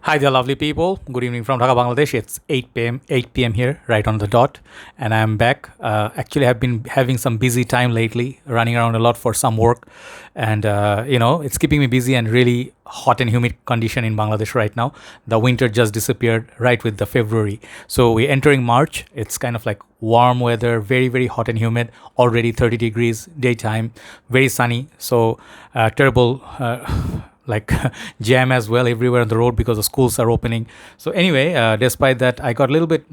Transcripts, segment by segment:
Hi there, lovely people. Good evening from Dhaka, Bangladesh. It's 8 p.m. here, right on the dot, and I'm back. Actually, I've been having some busy time lately, running around a lot for some work, and it's keeping me busy and really hot and humid condition in Bangladesh right now. The winter just disappeared right with the February, so we're entering March. It's kind of like warm weather, very very hot and humid. Already 30 degrees daytime, very sunny. So terrible. Like jam as well everywhere on the road because the schools are opening. So anyway, despite that, I got a little bit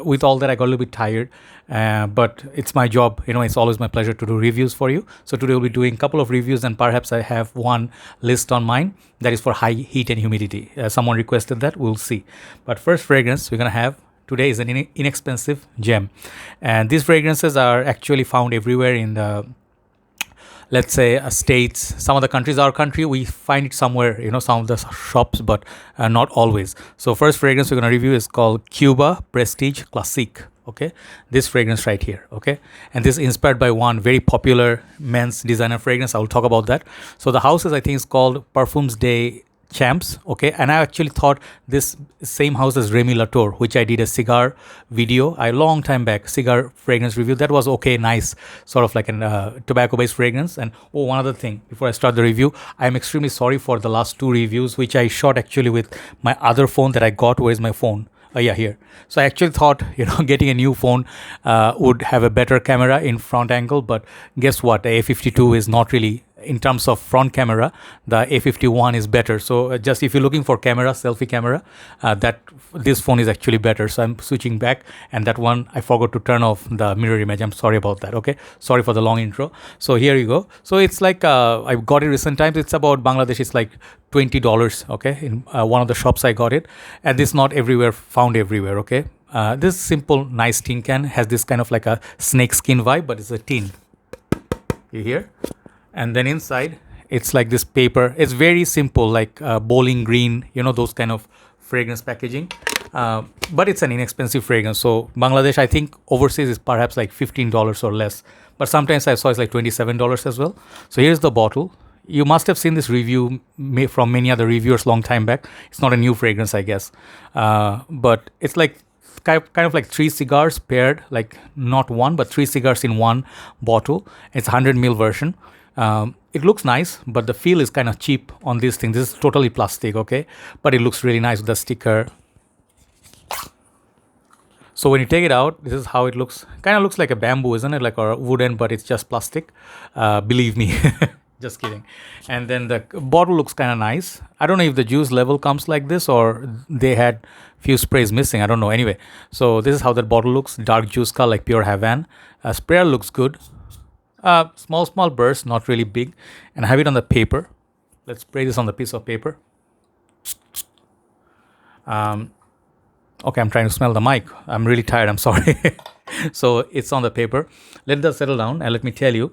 with all that, I got a little bit tired. But it's my job, it's always my pleasure to do reviews for you. So today we'll be doing a couple of reviews, and perhaps I have one list on mine that is for high heat and humidity. Someone requested that, we'll see. But first fragrance we're gonna have today is an inexpensive gem, and these fragrances are actually found everywhere in the, let's say, states. Some of the countries, our country, we find it somewhere, some of the shops, but not always. So first fragrance we're going to review is called Cuba Prestige Classique. Okay, this fragrance right here. Okay, and this is inspired by one very popular men's designer fragrance. I will talk about that. So the house is, I think, is called Perfumes de Champs. Okay, and I actually thought this same house as Remy Latour, which I did a cigar video a long time back, cigar fragrance review. That was okay, nice, sort of like an tobacco based fragrance. And one other thing before I start the review, I'm extremely sorry for the last two reviews which I shot actually with my other phone that I got. Where's my phone? Yeah, here. So I actually thought, getting a new phone would have a better camera in front angle, but guess what? The A52 is not really, in terms of front camera, the A51 is better. So just if you're looking for camera, selfie camera, that this phone is actually better. So I'm switching back, and that one I forgot to turn off the mirror image. I'm sorry about that. Okay, sorry for the long intro. So here you go. So it's like I got it recent times. It's about Bangladesh. It's like $20. Okay, in one of the shops I got it, and this not everywhere, found everywhere. Okay, this simple nice tin can has this kind of like a snake skin vibe, but it's a tin. You hear? And then inside it's like this paper. It's very simple, like bowling green, those kind of fragrance packaging, but it's an inexpensive fragrance. So Bangladesh, I think overseas is perhaps like $15 or less, but sometimes I saw it's like $27 as well. So here's the bottle. You must have seen this review from many other reviewers long time back. It's not a new fragrance, I guess, but it's like kind of like three cigars paired, like not one but three cigars in one bottle. It's 100 ml version. It looks nice, but the feel is kind of cheap on this thing. This is totally plastic, okay? But it looks really nice with the sticker. So when you take it out, this is how it looks. Kind of looks like a bamboo, isn't it? Like a wooden, but it's just plastic. Believe me. Just kidding. And then the bottle looks kind of nice. I don't know if the juice level comes like this or they had few sprays missing. I don't know. Anyway, so this is how that bottle looks. Dark juice color, like pure Havan. Sprayer looks good. Small bursts, not really big. And I have it on the paper. Let's spray this on the piece of paper. Okay, I'm trying to smell the mic. I'm really tired. I'm sorry. So it's on the paper. Let that settle down and let me tell you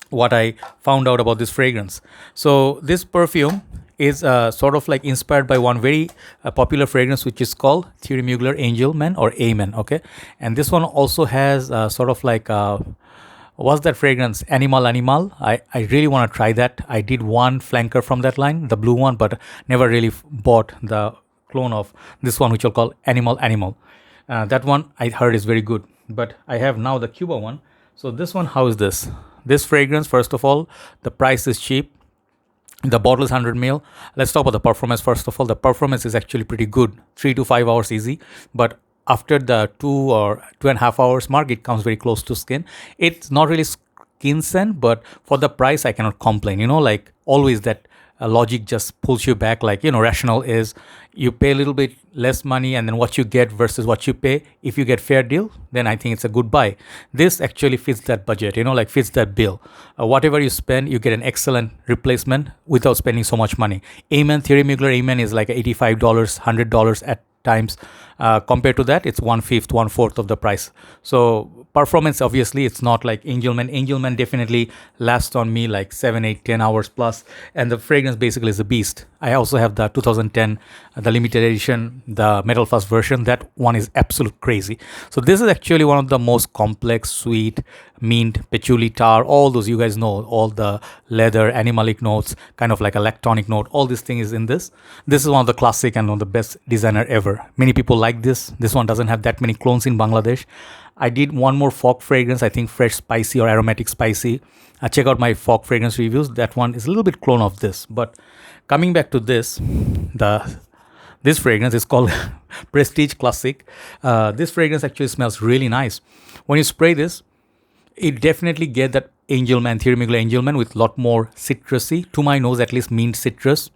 what I found out about this fragrance. So this perfume is sort of like inspired by one very popular fragrance which is called Thierry Mugler Angel Man or Amen. Okay, and this one also has sort of like what's that fragrance? Animal. I really want to try that. I did one flanker from that line, the blue one, but never really bought the clone of this one, which I'll call Animal. That one I heard is very good, but I have now the Cuba one. So this one, how is this? This fragrance, first of all, the price is cheap. The bottle is 100 ml. Let's talk about the performance first of all. The performance is actually pretty good, 3 to 5 hours easy, but after the 2 or 2.5 hours mark, it comes very close to skin. It's not really skin scent, but for the price, I cannot complain. Like always that logic just pulls you back. Like, rational is you pay a little bit less money and then what you get versus what you pay. If you get fair deal, then I think it's a good buy. This actually fits that budget, like fits that bill. Whatever you spend, you get an excellent replacement without spending so much money. Amen, Thierry Mugler Amen is like $85, $100 at times. Compared to that, it's 1/5, 1/4 of the price. So performance, obviously, it's not like Angelman. Angelman definitely lasts on me like 7, 8, 10 hours plus, and the fragrance basically is a beast. I also have the 2010, the limited edition, the metal fast version. That one is absolute crazy. So this is actually one of the most complex, sweet, mint, patchouli, tar, all those you guys know, all the leather, animalic notes, kind of like a lactonic note. All this thing is in this. This is one of the classic and one of the best designer ever. Many people like this. This one doesn't have that many clones in Bangladesh. I did one more fog fragrance, I think fresh spicy or aromatic spicy. Check out my fog fragrance reviews. That one is a little bit clone of this. But coming back to this, this fragrance is called Prestige Classic. This fragrance actually smells really nice. When you spray this, it definitely get that Angelman, Theory Angelman with a lot more citrusy, to my nose at least, mint citrus.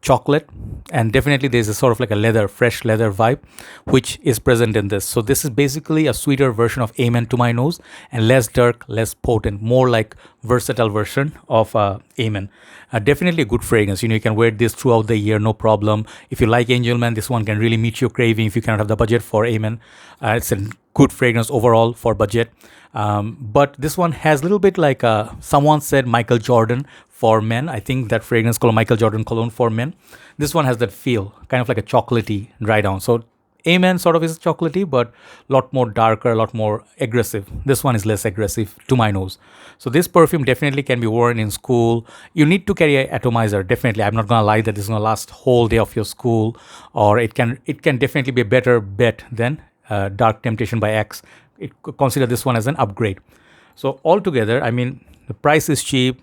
Chocolate, and definitely there's a sort of like a leather, fresh leather vibe which is present in this. So this is basically a sweeter version of Amen to my nose, and less dark, less potent, more like versatile version of Amen. Definitely a good fragrance. You can wear this throughout the year, no problem. If you like Angelman, this one can really meet your craving if you cannot have the budget for Amen. It's a good fragrance overall for budget. But this one has a little bit like someone said Michael Jordan for men. I think that fragrance called Michael Jordan cologne for men. This one has that feel, kind of like a chocolatey dry down. So Amen sort of is chocolatey, but a lot more darker, a lot more aggressive. This one is less aggressive to my nose. So this perfume definitely can be worn in school. You need to carry an atomizer, definitely. I'm not gonna lie that this is gonna last whole day of your school, or it can definitely be a better bet than Dark Temptation by X. Consider this one as an upgrade. So altogether, I mean, the price is cheap,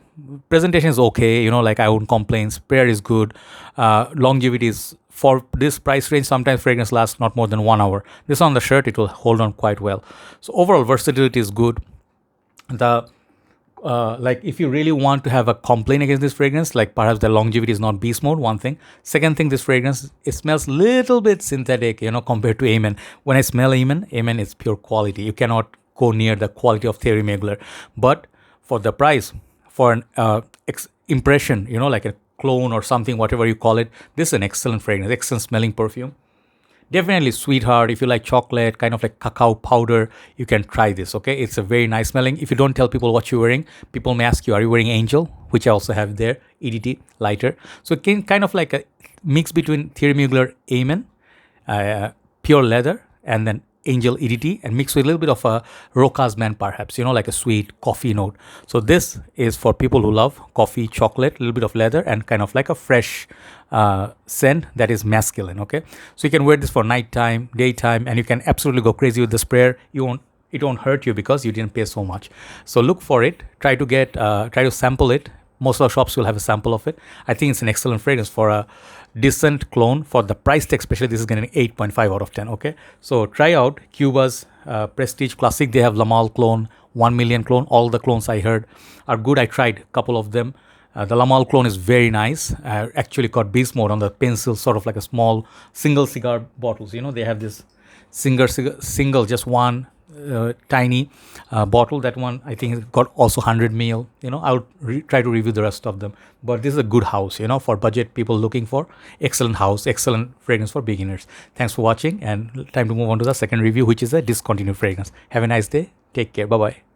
presentation is okay, like I won't complain, sprayer is good, longevity is, for this price range, sometimes fragrance lasts not more than 1 hour. This on the shirt, it will hold on quite well. So overall versatility is good. The like if you really want to have a complaint against this fragrance, like perhaps the longevity is not beast mode, one thing. Second thing, this fragrance, it smells little bit synthetic, compared to Amen. When I smell Amen is pure quality. You cannot go near the quality of Thierry Mugler. But for the price, for an impression, like a clone or something, whatever you call it, this is an excellent fragrance, excellent smelling perfume. Definitely sweetheart. If you like chocolate, kind of like cacao powder, you can try this, okay? It's a very nice smelling. If you don't tell people what you're wearing, people may ask you, are you wearing Angel? Which I also have there, EDT, lighter. So it can kind of like a mix between Thierry Mugler Amen, pure leather, and then Angel EDT, and mixed with a little bit of a Roca's Man, perhaps, like a sweet coffee note. So this is for people who love coffee, chocolate, a little bit of leather, and kind of like a fresh scent that is masculine, okay? So you can wear this for nighttime, daytime, and you can absolutely go crazy with the sprayer. It won't hurt you because you didn't pay so much. So look for it, try to sample it. Most of the shops will have a sample of it. I think it's an excellent fragrance for a decent clone. For the price tag especially, this is getting 8.5 out of 10, okay? So try out Cuba's Prestige Classic. They have Lamal clone, 1 million clone. All the clones I heard are good. I tried a couple of them. The Lamal clone is very nice. I actually got beast mode on the pencil, sort of like a small single cigar bottles. They have this single just one tiny bottle. That one I think it got also 100 ml. I'll try to review the rest of them, but this is a good house, for budget people looking for excellent house, excellent fragrance for beginners. Thanks for watching, and time to move on to the second review, which is a discontinued fragrance. Have a nice day. Take care. Bye bye.